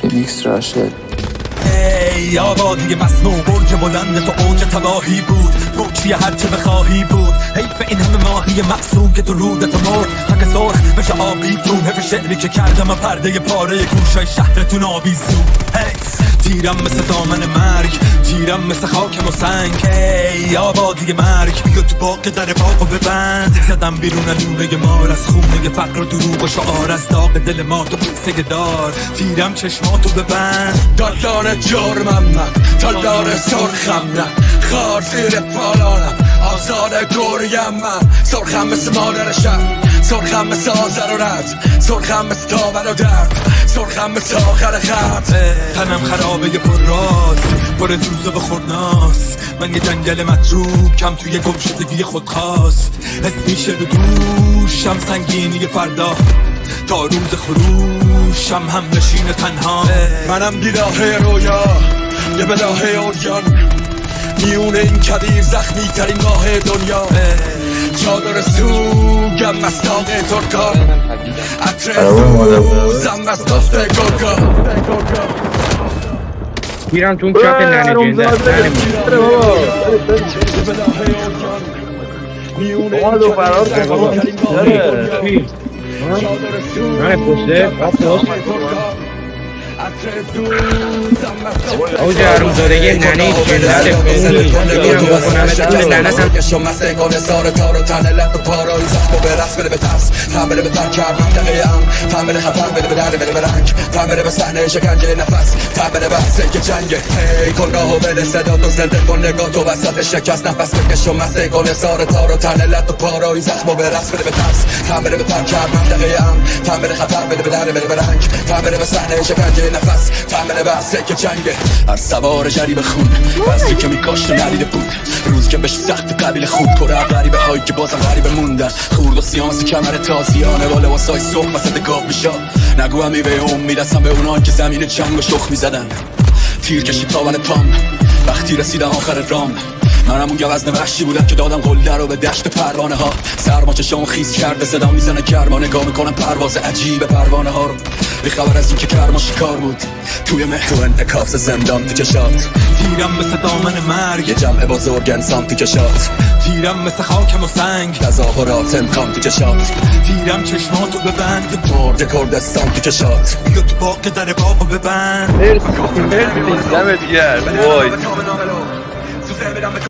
فینیکس راشد. ای آبادی مسموم، برج بلند تو اوج تباهی بود، پوچی هرچه بخواهی بود. حیف این همه ماهی مقصوم که تو رودت مرد، حق سرخ بشه آبیتون. حیف شعری که کردم پرده پاره گوشای شهرتون آویزون. تیرم مثل دامن مرگ، تیرم مثل خاکم و سنگ. ای آبادی مرگ، بیا تو باغ در باغو ببند. زدم بیرون لوله مار از خونه فقر و دروغ و شعار، از داغ دل ما تو بوسه دار. تیرم چشماتو ببند. دالدار جرمم من، تالدار سرخم نه، خار زیر پالانم، آزار گریم من. سرخم مثل مادرشم، سرخم مثل آزر و رد، سرخم مثل داور و درد، سرخم مثل آخر خط. تنم خرابه پر راز، پر دوزه و خورناس. من یه جنگل متروک کم توی گمشدگی خود خواست. حس میشه رو دوشم سنگینی فردا، تا روز خروشم هم نشین تنها. منم بیراه رویا، یه بلاه اوریان، میون این کبیر زخمی ترین ماه دنیا. چادر سوگم مستاق ترکان، عطر سوزم از دست گرگا. میرم تو اون کف ننه جنده اومدو فرار کن بابا. ننه پسته او جارو زادگی ننه جنده میرم بکنم اتون لعنتم. کشم مسیقان سار تار و تنه لب و پارای زخم و برقص بده به ترس، تن بده به تن کرد منطقه ام، تن بده خطر بده به درد بده به رنگ، تن بده به صحنه شکنجه نفس، تن بده بحثه که جنگه. هی کن راه و بده صدا تو زنده کن نگاه تو وسط شکست نفس بکشم مسیقان سار تار و تنه لب و پارای زخم و برقص بده به ترس، تن بده به تن کرد منطقه ام، تن بده خطر بده به درد بده به رنگ، تن بده به صحنه شکنجه نفس، تن بده بحثه که جنگه. هر سوار جریب خون وزی که میکاشت و ندیده بود، روز که بهش سخت قبیل خود پر غریبه هایی که بازم غریبه موندن. خورد و سیانس کمر تازیانه با لباسای صبح وسط گاف میشا. نگو همی به هم میرسم به اونان که زمین جنگ و شخ میزدن. تیر کشید تاون پام وقتی رسیدم آخر رام. منم اون گوزن وحشی بودم که دادم قله رو به دشت پروانه ها. سرما چشام خیز کرده صدا میزنه گرما، نگاه میکنم پرواز عجیب پروانه ها رو. بی خبر از این که کرما شکار بود توی مهر و انعکاس زندان تو چشات. تیرم مثل دامن مرگ، یه جمع بزرگ انسان تو چشات. تیرم مثل خاکم و سنگ، تظاهرات امکان تو چشات. تیرم چشماتو ببند، مرد کردستان تو چشات. بیا تو باغ در باغو ببند. مرسی دمت گرم. وای